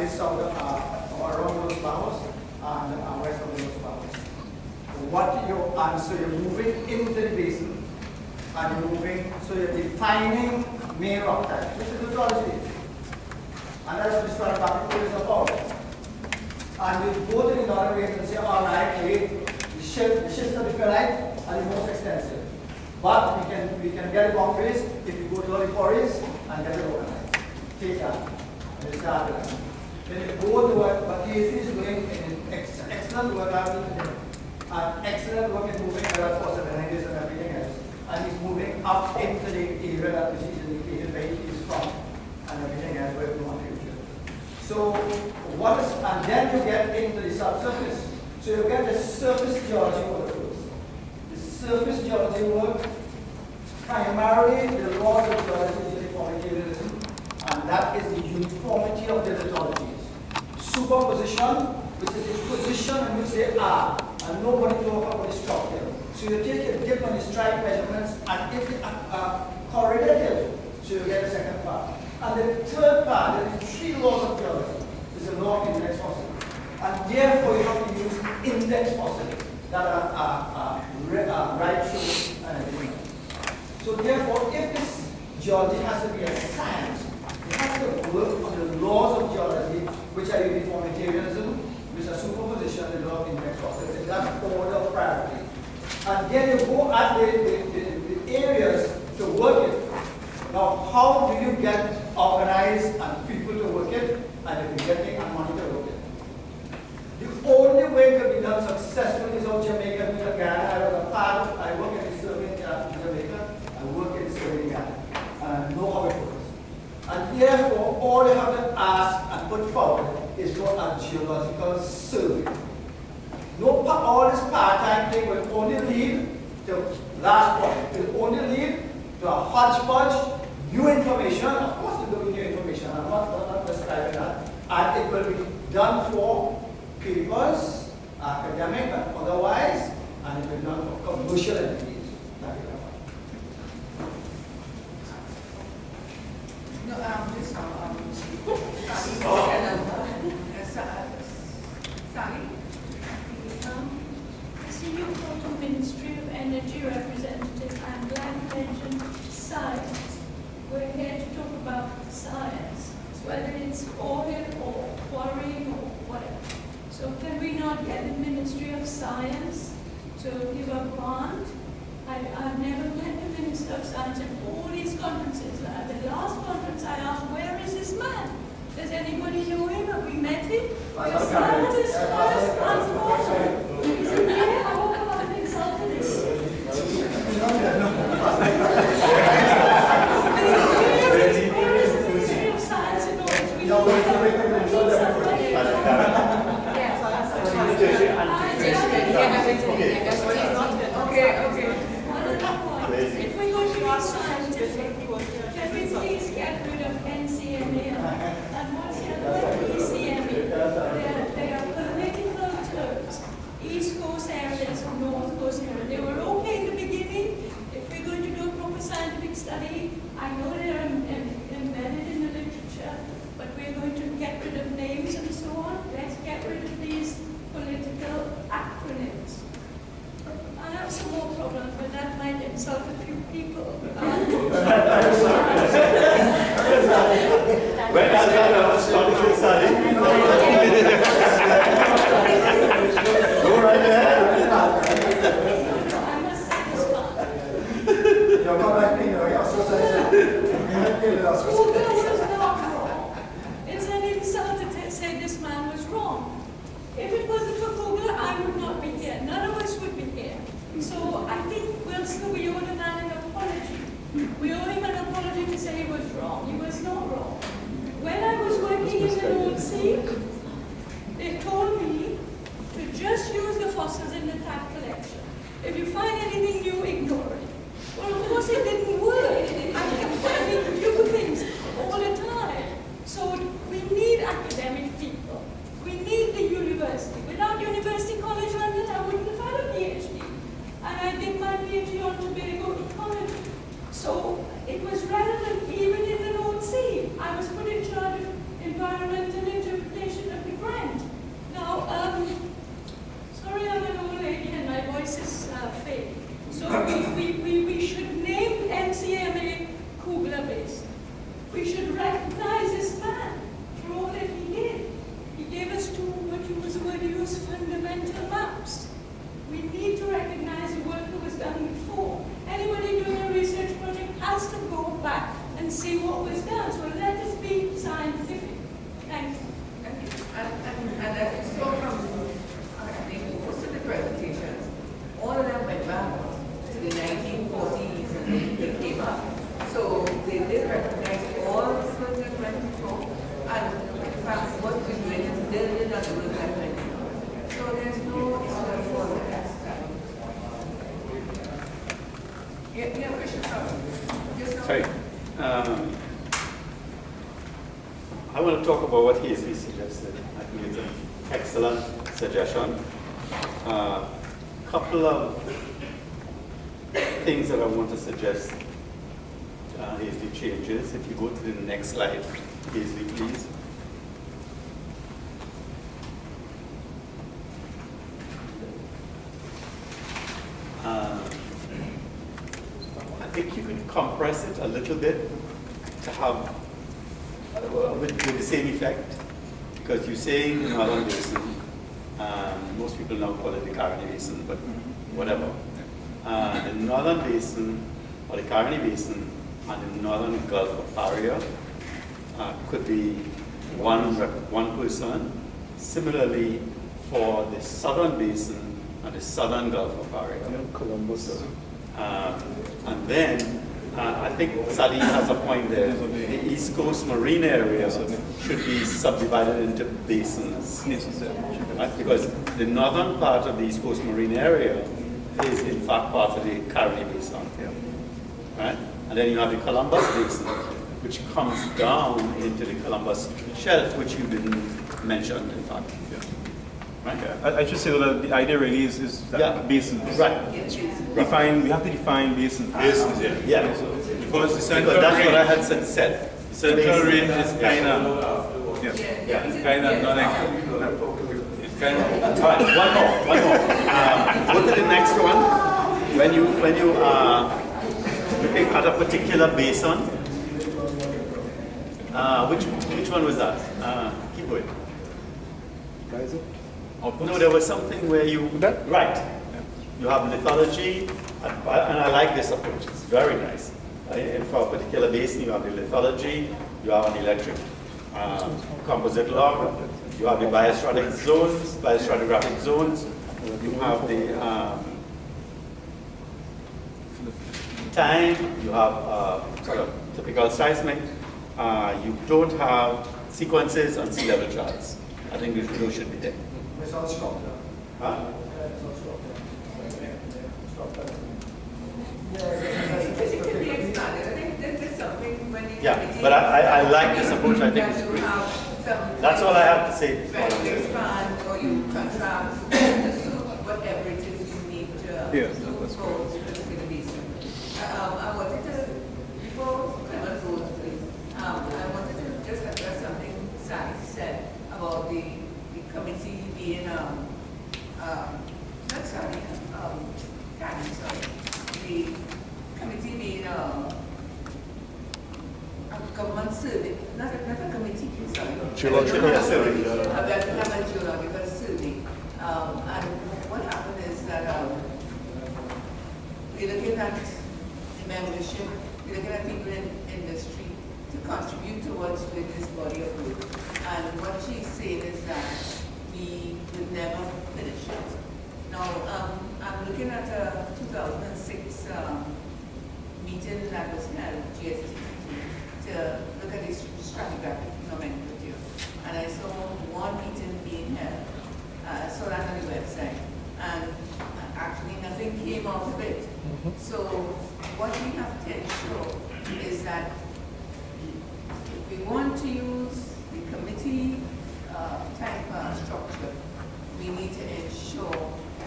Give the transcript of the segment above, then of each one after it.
is south around Los Bajos and west of Los Bajos. So you're moving into the basin, and you're moving, so you're defining main rock types, which is lithology. And that's what historiographic is about. And you go to the northern range and say, all right, the schist of the ferrite are the most extensive. But we can get boundaries if you go to the quarries and get it organized. Take that. And you start with that. Then you go to what KC is doing in excellent work and excellent work in moving the phosphorus and everything else. And he's moving up into the area that which is indicated where he is from and everything else where we want future. So and then you get into the subsurface. So you get the surface geology work first. The surface geology work, primarily the laws of geology is uniformitarianism, and that is the uniformity of the lithologies. Superposition, which is the position in which they are, and nobody talks about the structure. So you take a dip on the strike measurements, and if they are correlative, so you get a second part. And the third part, there are three laws of geology. There's a law of index fossil. And therefore you have to use index fossil that are right through and everything. So therefore, if this geology has to be a science, it has to work on the laws of geology, which are uniformitarianism, which are superposition, the law of index fossil, in that order of priority. And then you go at the areas to work it. Now, how do you get organized and people to work it, and if you're getting and money to work it? The only way it could be done successfully is out Jamaica, Ghana. I work in the survey in Jamaica, I work in the survey in Ghana, and I know how it works. And therefore, all you have to ask and put forward is for a geological survey. No, all this part-time thing will only lead to, last point, it will only lead to a hodgepodge, new information. Of course, there will be new information. I'm not prescribing that. And it will be done for papers, academic, and otherwise, and it will be done for commercial entities. Sally? So you called the Ministry of Energy representative. I'm glad you mentioned science. We're here to talk about science, whether it's oil or quarrying or whatever. So can we not get the Ministry of Science to give a grant? I've never met the Minister of Science at all these conferences. At the last conference I asked, where is this man? Does anybody know him? Have we met him? We're scientists first and foremost. Is he here? I hope I haven't insulted him. Where is the Ministry of Science in all this? We don't If we're going to be scientific, can we please get rid of NCMA and what's the other one? ECMA. They are political terms. East Coast areas and North Coast areas. They were okay in the beginning. If we're going to do a proper scientific study, I know they are embedded in the literature, but we're going to get rid of names and so on. Let's get rid of these political acronyms. I have some more problems, but that might insult a few people. When does that start study? Go right there. I must say this one. You're not like me, you're Google was not wrong. It's an insult to say this man was wrong. If it wasn't for Google, I would not be here. None of us would be here. So I think we owe the man an apology. We owe him an apology to say he was wrong. He was not wrong. When I was working in the North Sea, they told me to just use the fossils in the tap collection. If you find anything new, ignore it. Well, of course it didn't work. I kept finding new things all the time. So we need academic people. We need the university. Without University College London, I wouldn't have had a PhD. And I did my PhD on Tobago ecology. So it was relevant even in the North Sea. I was put in charge of environmental interpretation Sorry. I want to talk about what Hazley suggested. I think it's an excellent suggestion. Couple of things that I want to suggest Hazley changes. If you go to the next slide, Hazley, please. I think you could compress it a little bit to have with the same effect, because you say the Northern Basin, most people now call it the Caroni Basin, but whatever. The Northern Basin, or the Caroni Basin, and the Northern Gulf of Paria could be one person. Similarly, for the Southern Basin and the Southern Gulf of Paria. Columbus. And then, I think Sally has a point there. The East Coast Marine area should be subdivided into basins. Right? Because the northern part of the East Coast Marine area is in fact part of the Caroni Basin. Right? And then you have the Columbus Basin, which comes down into the Columbus Shelf, which you didn't mention, in fact. Right? I should say that the idea really is that basins. Right. We have to define basins. Basins, yeah. Yeah. Because the central Because that's what I range, had said. the central range is kind of, Yes. kind of it's kind of, All right, one more. Go to the next one. When you looking at a particular basin, which one was that? Keep going. No, there was something where you right. You have lithology, and I like this approach. It's very nice. For a particular basin, you have the lithology, you have an electric composite log, you have the biostratigraphic zones, you have the time, you have sort of typical seismic. You don't have sequences and sea level charts. I think those should be there. It's all stopped there. Huh? Yeah, it's all stopped there. Stopped there. Because it can be expanded. I think there's something when you. Yeah, but I like this approach. I think it's You great. have some. That's all I have to say. Right, you expand or you contract to suit whatever it is you need to. Yes, do that's for the basin. I wanted to, before Clement goes, please, I wanted to just address something Sally said about the committee being, not Sally, Karen, sorry. The committee being, a government survey, not a committee, sorry. Geological survey. A geological survey. And what happened is that we're looking at the membership, we're looking at people in industry to contribute towards with this body of work. And what she's saying is that we would never finish it. Now, I'm looking at a 2006 meeting that was held, GSTT, to look at this stratigraphic nomenclature. And I saw one meeting being held. I saw that on the website. And actually nothing came out of it. So what we have to ensure is that if we want to use the committee type structure, we need to ensure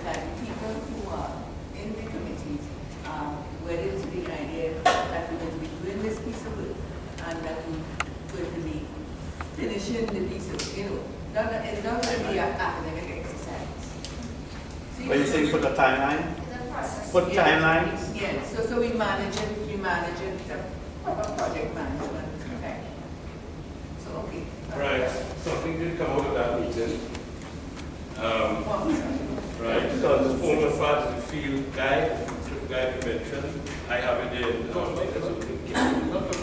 that people who are in the committees are wedded to the idea that we're going to be doing this piece of work and that we're going to be finishing the piece of, it's not going to be an academic exercise. When you say put a timeline, put timelines. Yes, so we manage it, proper project management. Okay. So, okay. right, something did come out of that meeting. Right, so the former part of the field guide you mentioned, I have it in. Not the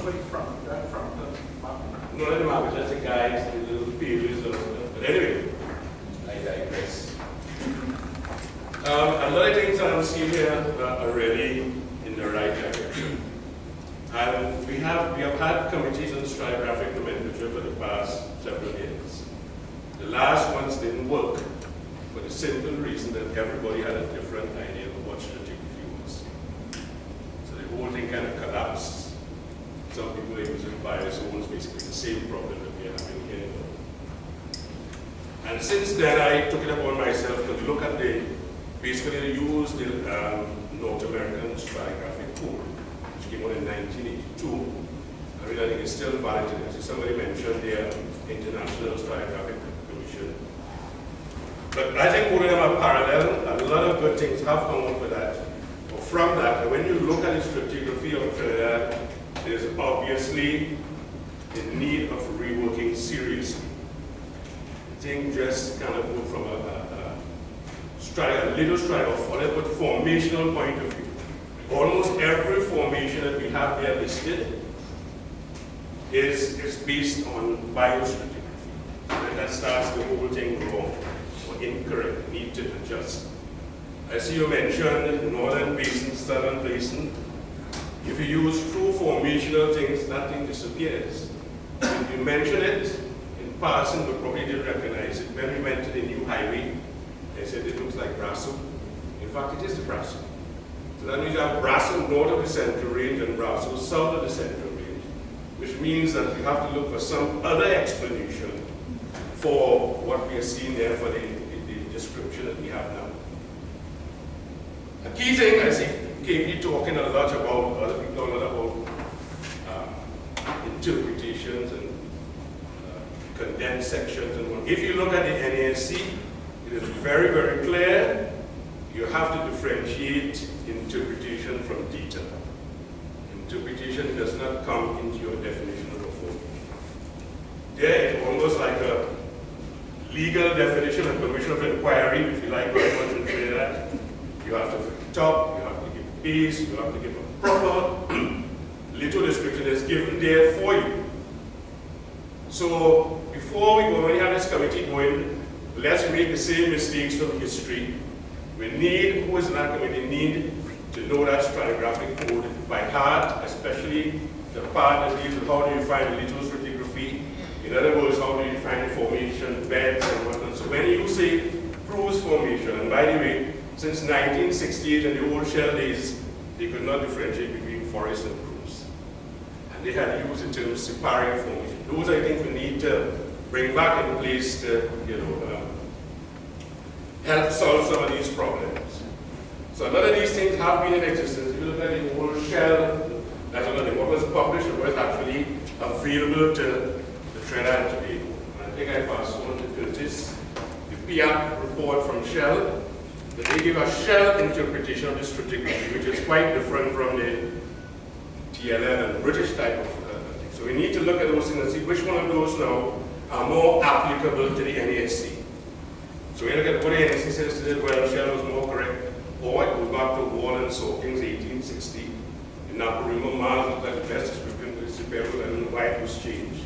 way from the map. No, the map is just a guide, the little pages or stuff. But anyway, I digress. Another things I'm seeing here are really in the right direction. And we have had committees on stratigraphic nomenclature for the past several years. The last ones didn't work for the simple reason that everybody had a different idea of what stratigraphy was. So the whole thing kind of collapsed some people are using biozones, basically the same problem that we are having here. And since then, I took it upon myself to look at basically use the North American Stratigraphic Code, which came out in 1982. I mean, I think it's still valid today. As somebody mentioned the International Stratigraphic Commission. But I think both of them are parallel, and a lot of good things have come out with that. Or from that, when you look at the stratigraphy of Trinidad, there's obviously in need of reworking seriously. The thing just kind of go from a little stratigraph, but formational point of view. Almost every formation that we have there listed is based on biostratigraphy. And that starts the whole thing wrong or incorrect, need to adjust. I see you mentioned Northern Basin, Southern Basin. If you use true formational things, that thing disappears. If you mention it, in passing, we probably didn't recognize it. When we went to the new highway, they said it looks like Brasso. In fact, it is the Brasso. So that means you have Brasso north of the Central Range and Brasso south of the Central Range, which means that we have to look for some other explanation for what we are seeing there for the description that we have now. A key thing, I see KB talking a lot about, other people a lot about interpretations and condensed sections and what. If you look at the NASC, it is very, very clear. You have to differentiate interpretation from data. Interpretation does not come into your definition of a formation. There it's almost like a legal definition and permission of inquiry, if you like very much in Trinidad. You have to top, you have to give base, you have to give a proper little description that's given there for you. So before we go, when you have this committee going, let's make the same mistakes from history. We need, who is in that committee, need to know that stratigraphic code by heart, especially the part that deals with how do you find little stratigraphy. In other words, how do you find formation, beds, and whatnot. So when you say Cruz formation, and by the way, since 1968 and the old shell days, they could not differentiate between forest and Cruz. And they had used the term separation formation. Those I think we need to bring back in place to, help solve some of these problems. So a lot of these things have been in existence. If you look at the old shell, that's another thing. What was published and what is actually available to the Trinidad today. And I think I passed on to Curtis, the PIAC report from Shell, that they give a Shell interpretation of the stratigraphy, which is quite different from the TLN and British type of thing. So we need to look at those things and see which one of those now are more applicable to the NASC. So we look at what the NASC says today, well, Shell was more correct, or it goes back to Wall and Sawkins, 1860. In Naparima, Mars looked like the best description of the Siberian. I don't know why it was changed.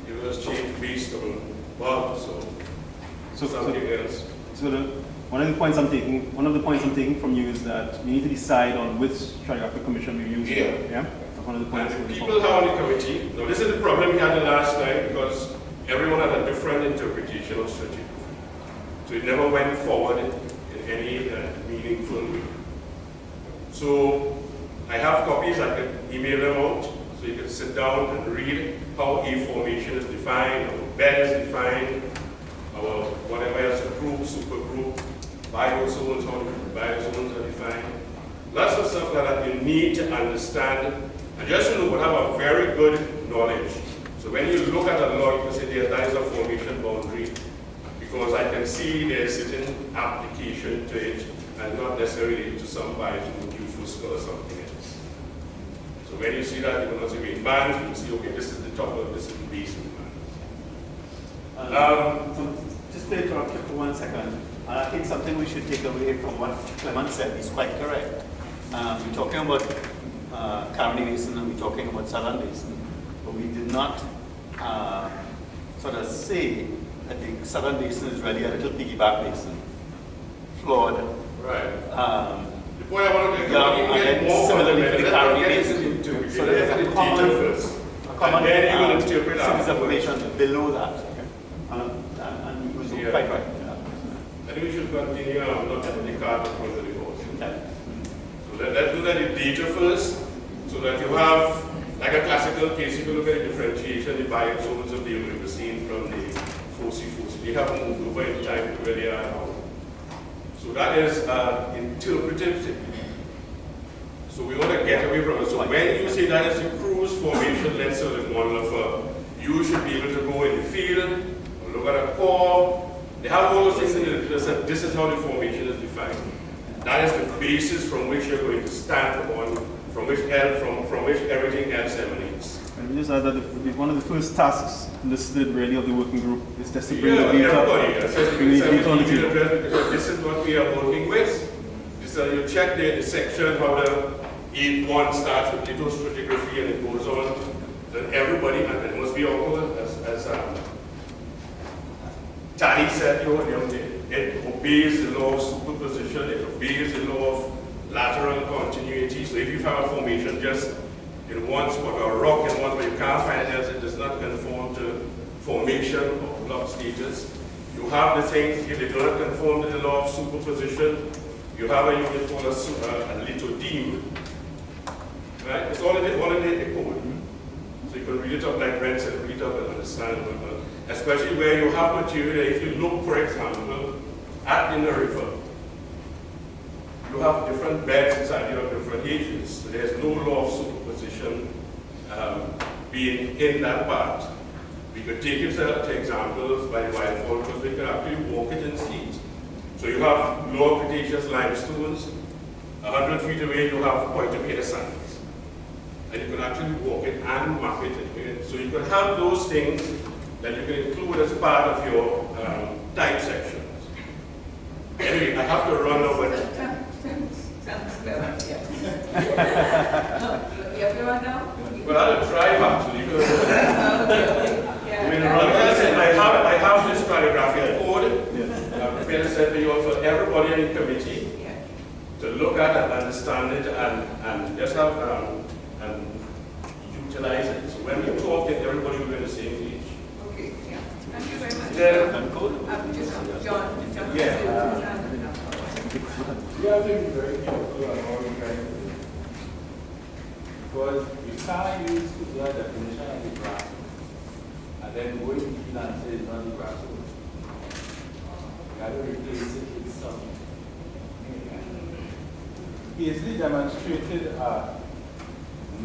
It was changed based on Bob, so something else. So one of the points I'm taking from you is that we need to decide on which stratigraphic commission we use. Yeah. Yeah. That's one of the points. And the people who are on the committee, now this is the problem we had the last time because everyone had a different interpretation of stratigraphy. So it never went forward in any meaningful way. So I have copies, I can email them out, so you can sit down and read how a formation is defined, how a bed is defined, or whatever else, a group, supergroup, biozones, how the biozones are defined. Lots of stuff like that you need to understand, and just to know, have a very good knowledge. So when you look at a law, you can say that is a formation boundary, because I can see there's a certain application to it, and not necessarily to some biozone, Q-Fusca or something else. So when you see that, you will not see in bands, you will see, okay, this is the top of this is the base of the band. Just to interrupt you for 1 second, I think something we should take away from what Clement said is quite correct. We're talking about Caroni Basin and we're talking about Southern Basin, but we did not sort of say that the Southern Basin is really a little piggyback basin, flawed. Right. The point I want to make, and more similarly for the fundamental, Caroni let's get Basin. into it. So there's a common, And then you will interpret series of afterwards. information below that. And you was Yeah. quite right. I think we should continue not having the cart in front of the horse. Okay. So let's do that in data first, so that you have like a classical case, you can look at the differentiation, the biozones of the Oligocene from the Foci. They have moved over in time to where they are now. So that is interpretive thing. So we want to get away from it. So when you say that is a cruise formation, let's say in one level, you should be able to go in the field, look at a core. They have all those things in the literature. This is how the formation is defined. That is the basis from which you're going to stand on, from which everything else emanates. And we just add that one of the first tasks listed really of the working group is just to bring the data. Everybody. Bring the data on the table. Because this is what we are working with. This is, you check the section how the 8.1 starts with lithostratigraphy and it goes on. Then everybody, and it must be all as Tani said, it obeys the law of superposition, it obeys the law of lateral continuity. So if you have a formation just in one spot, or a rock in one spot, you can't find it else, it does not conform to formation or block status. You have the things, if they do not conform to the law of superposition, you have a unit called a lithodim. Right? It's all in the code. So you can read it up like Brent said, read it up and understand it. Especially where you have material, if you look, for example, in the river, you have different beds inside, you have different ages. So there's no law of superposition being in that part. We could take it to examples by wildfall because we can actually walk it and see it. So you have lower Cretaceous limestones, 100 feet away you have Pointe-a-Pierre sands. And you can actually walk it and map it. So you can have those things that you can include as part of your type sections. Anyway, I have to run over. Sounds clever, yeah. You have to run now? Well, I'll drive actually. Yeah. I mean, like I said, I have this stratigraphic code. Prepared a set for you for everybody in the committee to look at and understand it and just have and utilize it. So when we talk, everybody will be on the same page. Okay, yeah. Thank you very much. Yeah. Just John. Yeah. We have to be very careful on how we try to do it. Because you can't use the definition of the grass and then go in field and say it's not the grass. You have to replace it with something. Easily demonstrated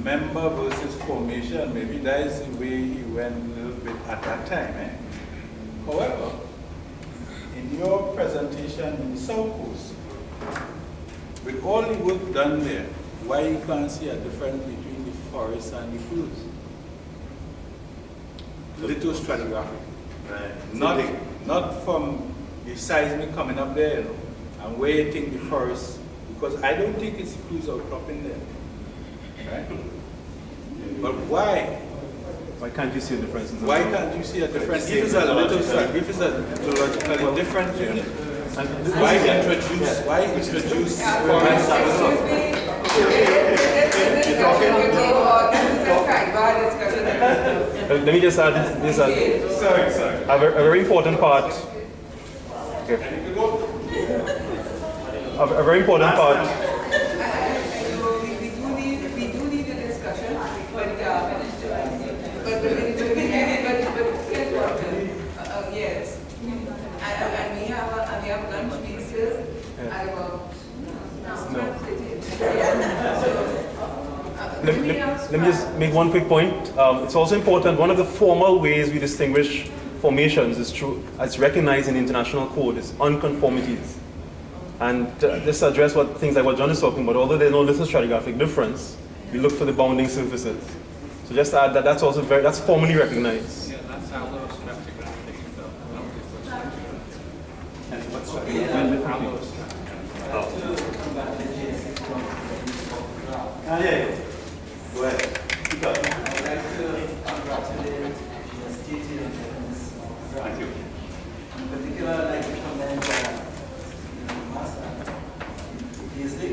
member versus formation. Maybe that is the way he went a little bit at that time. However, in your presentation in the South Coast, with all the work done there, why you can't see a difference between the forest and the fields? Lithostratigraphic. Right. Not from the seismic coming up there, you know, and where you think the forest, because I don't think it's clues outcropping there. Right? But why? Why can't you see a difference? Why can't you see a difference? If it's a geologically different unit, why introduce forest? Let me just add this. Sorry. A very important part. Okay. A very important part. We do need a discussion, but yes. And we have lunch, we still at about Let me just make one quick point. It's also important, one of the formal ways we distinguish formations is through, as recognized in the international code, is unconformities. And this address things like what John is talking about. Although there's no lithostratigraphic difference, we look for the bounding surfaces. So just add that that's also that's formally recognized. Yeah, that's how those stratigraphic Yeah. Go ahead. Keep up. I would like to congratulate GSTT and Thank you. in particular, I'd like to commend Master Beasley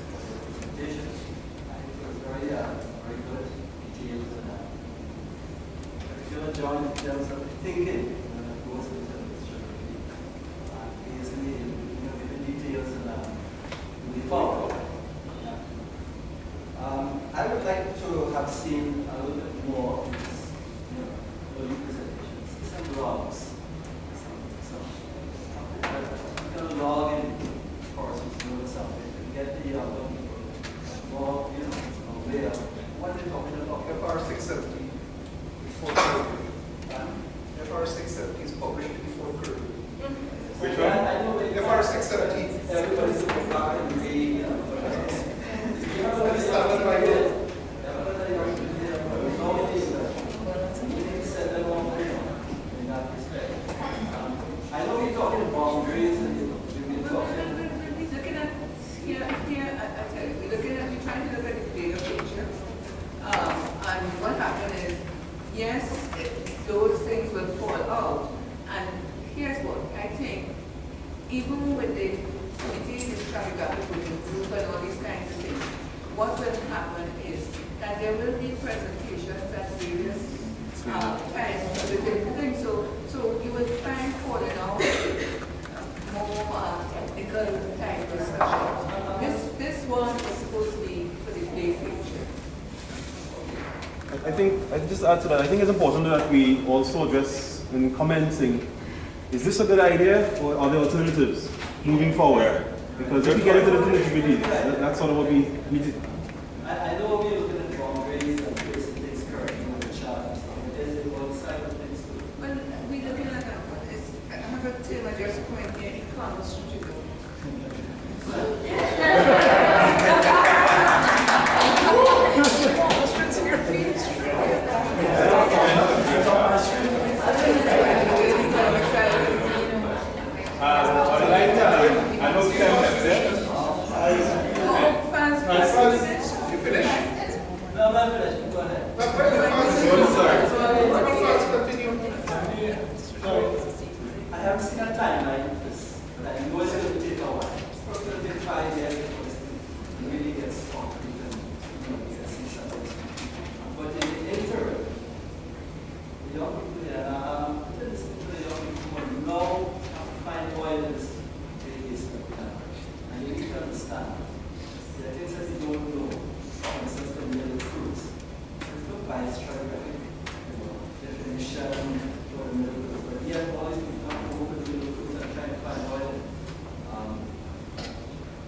for the presentation. It was very good, detailed, and John, in terms of thinking goes into this strategy. Beasley, the details and the forward. have seen a little bit more of these, early presentations. Some logs, some log in courses, something to get the more, aware of what they're talking about. FR 670 before curfew. FR 670 is published before curfew. Which I know FR 670. everybody's going back and read, Standard Bible. I know you're talking boundaries and you've been talking. We're looking at, here, I tell you, we're trying to look at the bigger picture. And what happened is, yes, those things will fall out. And here's what I think, even with the committee, the traffic group and all these kinds of things, what will happen is that there will be presentations at various times of the thing. So you will find falling out more technical type discussions. This one was supposed to be for the big picture. I think, I just add to that, I think it's important that we also address in commenting, is this a good idea or are there alternatives moving forward? Because if we get into the nitty-gritty, that's sort of what we need to. I know we're looking at boundaries and placing things correctly with the chart and stuff, but there's the one side of things too. Well, we're looking at I have a term I just point here, e-commerce strategy. I know Ken has said. You finished? No, I'm not finished. Go ahead. I haven't seen a timeline for this, but I know it's going to take a while. It's probably going to take 5 years before this really gets concrete and we can see something. But in the interim, the young people here, listen to the young people who know how to find oil in this place. And you need to understand. There are things that you don't know. For instance, the middle cruise. There's no bias stratigraphic definition for the middle cruise. But yet, all these people come over the middle cruise and try to find oil.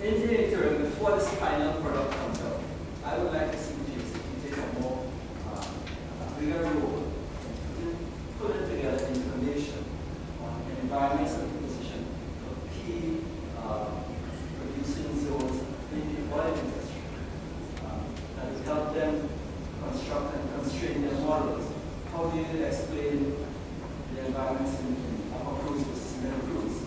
In the interim, before this final product comes out, I would like to see JCP take a more bigger role in putting together information on an environmental position for key producing zones in the oil industry. That will help them construct and constrain their models. How do you explain the environments in upper cruise versus middle cruise?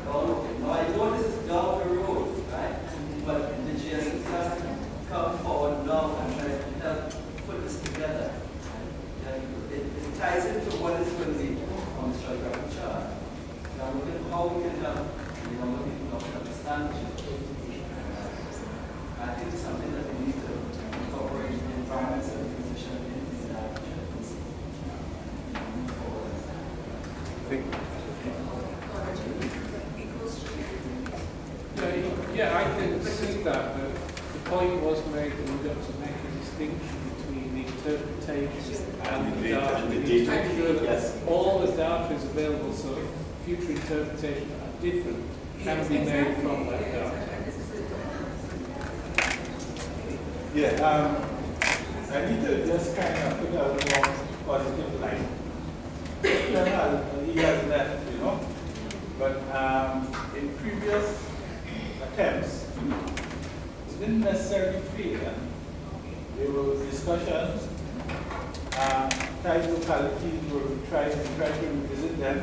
Now I know this is down the road, right? But the GSC has to come forward now and try to help put this together. It ties into what is going to be on the stratigraphic chart. Now look at how we can help the younger people understand it. I think it's something that we need to incorporate in the environmental position in that. Yeah, I can see that, but the point was made that we've got to make a distinction between the interpretation and the data. We need to make sure that all the data is available, so future interpretations are different, can be made from that data. Yeah, I need to just kind of put out a more positive light. He has left, you know, but in previous attempts, it didn't necessarily fail. There were discussions, type localities where we tried to revisit them.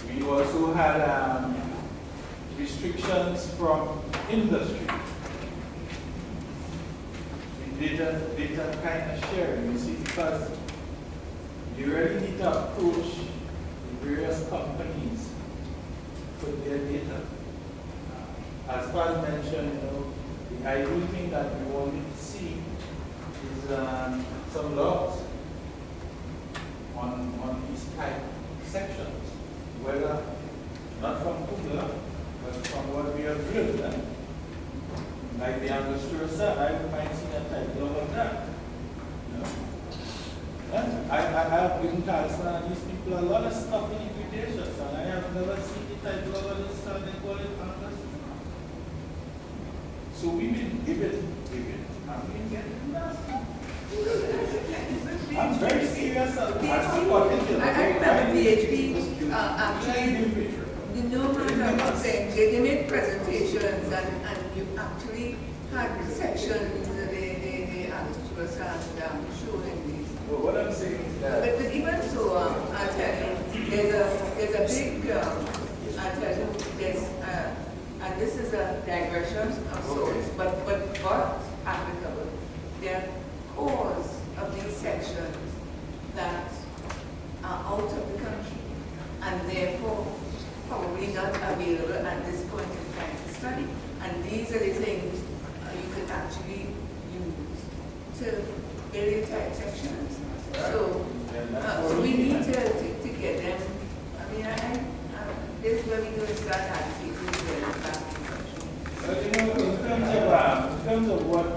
We also had restrictions from industry. Data kind of sharing, you see, because you really need to approach the various companies with their data. As Faz mentioned, you know, the ideal thing that we wanted to see is some logs on these type sections, whether not from Google, but from what we have drilled, like the Angostura understand? I might see a title over that. You know? And I have given these people a lot of stuff in invitations, and I have never seen the title over this, and they call it Congress. So we've been given, I've been getting nothing. I'm very serious. I remember PHP actually, no matter what they made presentations and you actually had sections that they asked us and showing these. Well, what I'm saying is that. But even so, I'll tell you, there's a big, I'll tell you, and this is a digression of sorts, but applicable. There are cores of these sections that are out of the country and therefore probably not available at this point in time to study. And these are the things you can actually use to build your type sections. So we need to get them. I mean, this is where we go to start advocating to get them back in the country. But you know, in terms of what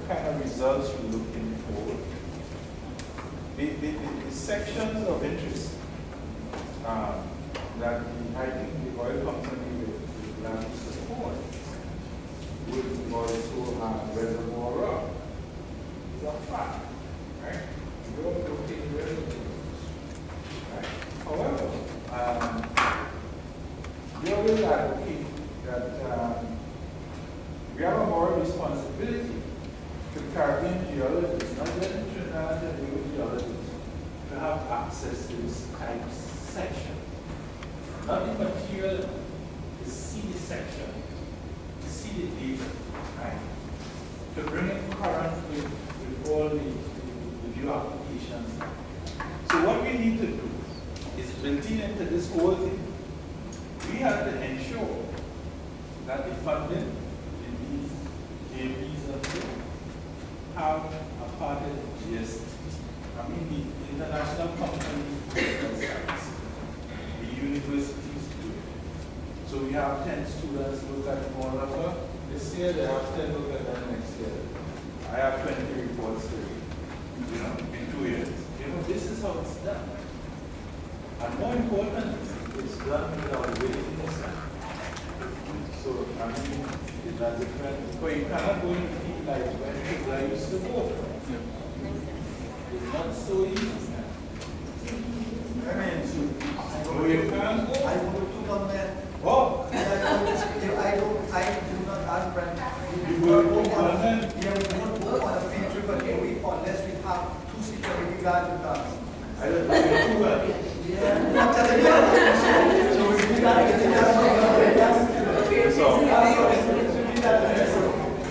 kind of results you're looking for, the sections of interest that I think the oil company will plan to support would also have reservoir rock. It's a fact, right? You don't locate reservoirs, right? However, we always advocate that we have a moral responsibility to Caribbean geologists, not just Trinidad and Tobago geologists, to have access to this type section. Not the material, to see the section, to see the data, right? To bring it current with all the new applications. So what we need to do is building into this whole thing. We have to ensure that the funding in these JVs and so have a part of the GST. I mean, the international companies, the universities do it. So we have 10 students look at one of them. This year they have 10 look at them next year. I have 20 reports to read, you know, in 2 years. You know, this is how it's done. And more important, it's done without waiting. So, I mean, it does it right. But you cannot go and feel like when people are used to go. It's not so easy. I mean, so you can't go. I go to them there. Oh! I do not ask Brent. You go to London? Yeah, we don't go on a field trip again unless we have 2 security guards with us. I don't know, you're too well. Yeah. Not telling you. So we do that.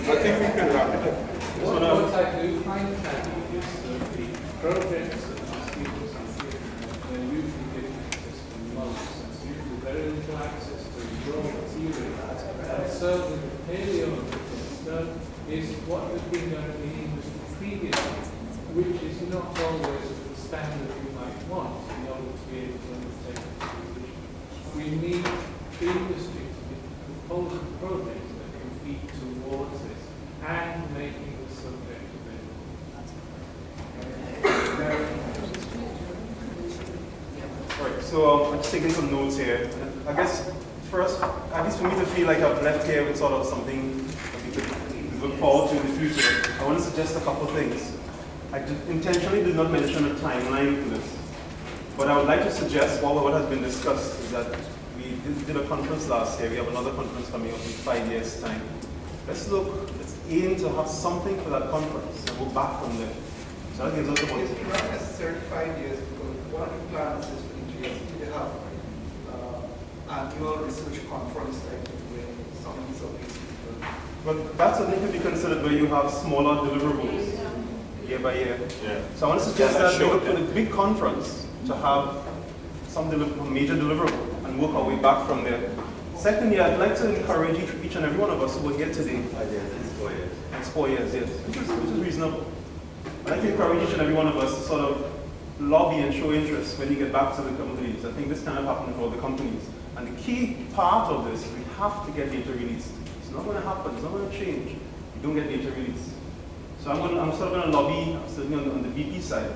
I think we can wrap it up. What I do find is that the projects that the students are doing, they're usually getting access to most, and usually very little access to raw material. And so the paleo stuff is what has been done in the industry previously, which is not always the standard you might want in order to be able to undertake the position. We need the industry to be proposing projects that can feed towards this and making the subject available. Right, so I'm just taking some notes here. I guess first, at least for me to feel like I've left here with sort of something that we could look forward to in the future, I want to suggest a couple of things. I intentionally did not mention a timeline for this, but I would like to suggest what has been discussed is that we did a conference last year. We have another conference coming up in 5 years' time. Let's aim to have something for that conference and go back from there. So that gives us about... It's not necessarily 5 years, because one of the plans is for the GST to have annual research conference like where some of these people. But that's something to be considered where you have smaller deliverables year by year. Yeah. So I want to suggest that we look for the big conference to have some major deliverable and work our way back from there. Secondly, I'd like to encourage each and every one of us who are here today. 5 years, it's 4 years. Next 4 years, yes, which is reasonable. I'd like to encourage each and every one of us to sort of lobby and show interest when you get back to the companies. I think this kind of happened for the companies. And the key part of this, we have to get data released. It's not going to happen, it's not going to change you don't get data release. So I'm sort of going to lobby, certainly on the BP side,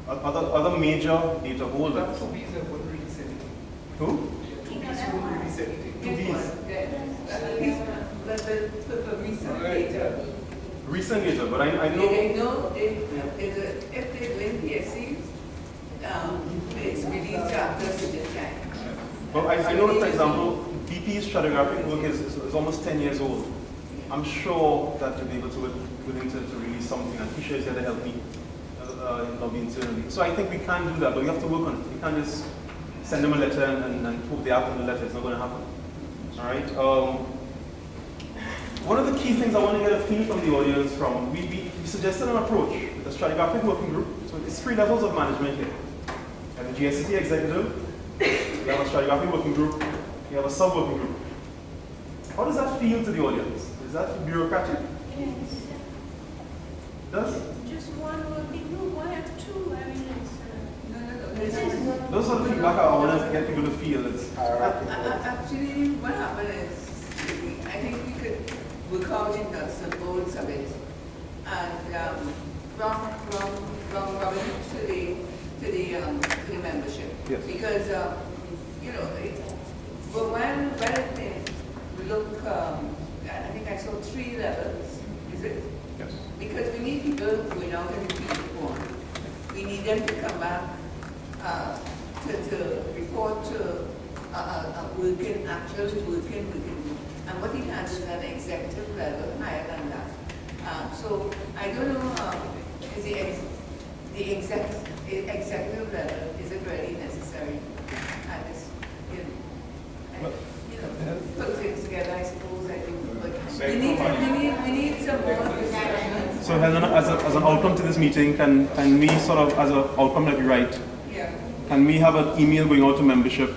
other major data holders. That's a reason for resetting. Who? Two Bs will be resetting. Two Bs. The recent data. Recent data, but I know. They know if they win PSCs, it's released after a certain time. Well, I know that, for example, BP's stratigraphic work is almost 10 years old. I'm sure that you'll be able to willing to release something, and Keisha is here to help me lobby internally. So I think we can do that, but we have to work on it. We can't just send them a letter and hope they act on the letter. It's not going to happen. All right. One of the key things I want to get a feel from the audience from, we suggested an approach with a stratigraphic working group. So it's 3 levels of management here. You have a GSCT executive, you have a stratigraphic working group, you have a sub-working group. How does that feel to the audience? Is that bureaucratic? Yes. Does? Just one working group, why have 2? I mean, it's... Those are the feedback I want to get people to feel. It's Actually, what happened is, I think we could work out in nuts and bolts of it, and from Robin to the membership. Yes. Because but when it look, I think I saw 3 levels. Is it? yes. Because we need people going out in the field form. We need them to come back to report to actual working. And what he has is an executive level higher than that. So I don't know, is the executive level, is it really necessary? And it's, put things together, I suppose I do. But we need some more discussion. So Helena, as an outcome to this meeting, can we sort of, as an outcome that we write, Yeah. can we have an email going out to membership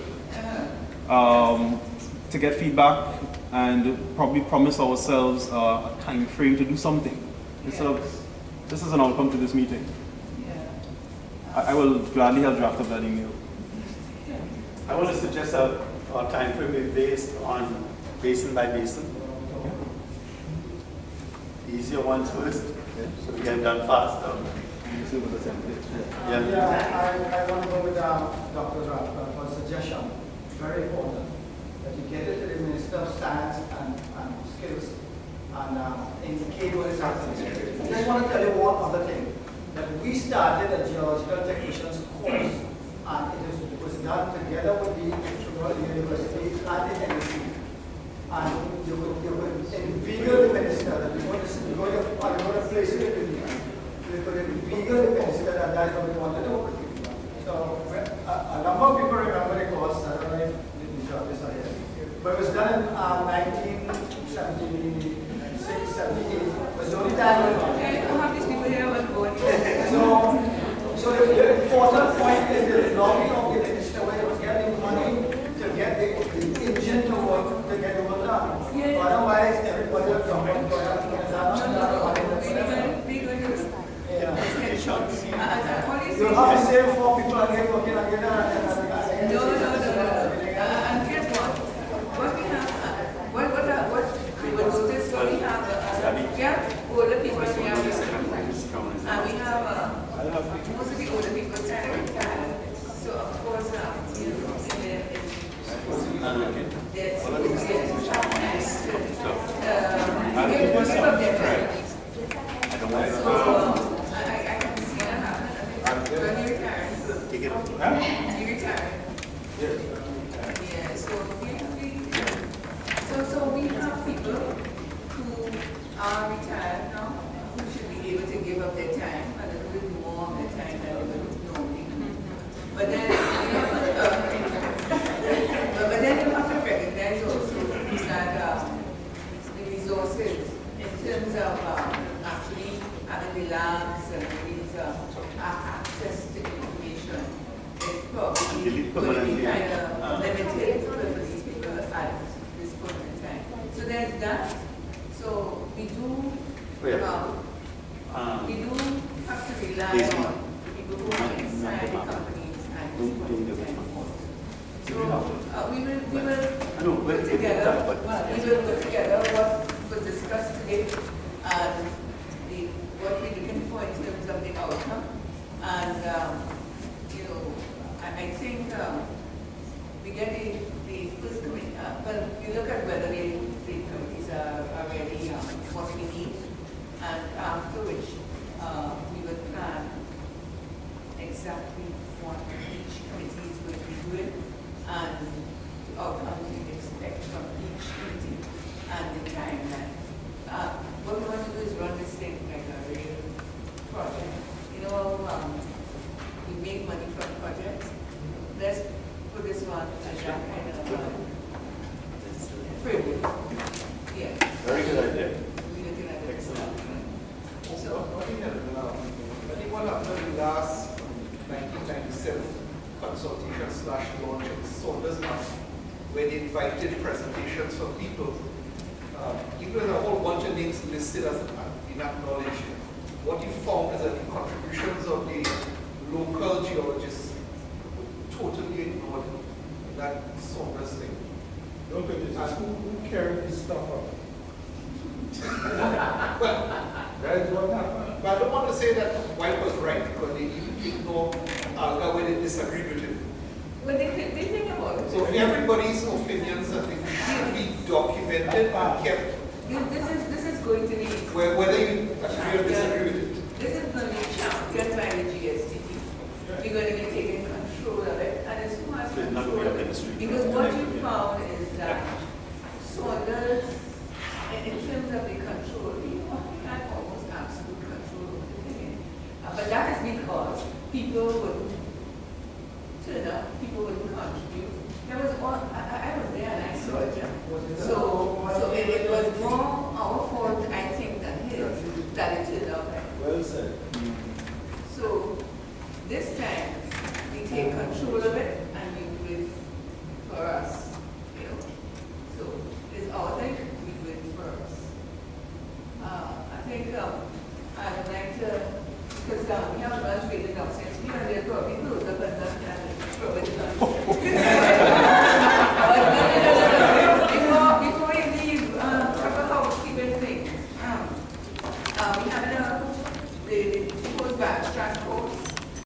to get feedback and probably promise ourselves a time frame to do something? Instead of, this is an outcome to this meeting. Yeah. I will gladly have draft of that email. I want to suggest a time frame be based on basin by basin. The easier ones first, so we get it done faster. I want to go with Dr. Rath for a suggestion. Very important that you get it to the Minister of Science and Skills and indicate what is happening. I just want to tell you one other thing. That we started a geological technicians course, and it was done together with the University and the NSC. And you could invigorate the minister that you're going to place it in the you could invigorate the minister that that's what we want to do. So a number of people remember the course. I don't know if the job is here, but it was done in 1976, 78. It was the only time. How these people here were going? So the important point is the lobby of the minister where it was getting money to get the engine to work, to get the work done. Yeah. Otherwise, everybody will come and go out. You'll have to save 4 people again working again. No. And guess what? What we have, what we will notice, what we have, older people, we have, and we have, most of the older people retired. So of course, So we have people who are retired now, who should be able to give up their time, a little bit more of their time than they would normally. But then, but then you have to recognize also that the resources in terms of actually having the labs and these access to information is probably going to be kind of limited for these people at this point in time. So there's that. So we do have to rely on people who are inside the companies at this point in time. So we will put together what if, and what we're looking for in terms of the outcome. And, I think we get the first committee, well, we look at whether the committees are really what we need, and after which we would plan exactly what each committee is going to be doing and the outcomes we expect from each committee and the timeline. What we want to do is run this thing like a real project. We make money from projects. Let's put this one as that kind of framework. Yeah. Very good idea. We're looking at it. So, I think what happened in the last 1997 consultation/launch of Saunders Map, where they invited presentations from people, even with a whole bunch of names listed as being acknowledged, what you found is that the contributions of the local geologists were totally ignored in that Saunders thing. Look at this, who carried this stuff up? Well, That is what happened. but I don't want to say that White was right because they ignore Alga when they disagree with him. Well, they think about it. So everybody's opinions I think should be documented and kept, This is going to be whether you agree or disagree with it. This is going to be championed by the GSTP. We're going to be taking control of it, and it's too much It's not control going to of be it. up in the street. Because what you found is that Saunders, in terms of the control, we had almost absolute control over the thing. But that is because people wouldn't turn up, people wouldn't contribute. There was all, I was there and I saw it. So it was more our fault, I think, than his, that it turned out like. Well said. So this time we take control of it and we do it for us. So it's our thing, we do it for us. I think I would like to, because we have lunch waiting downstairs, we are there probably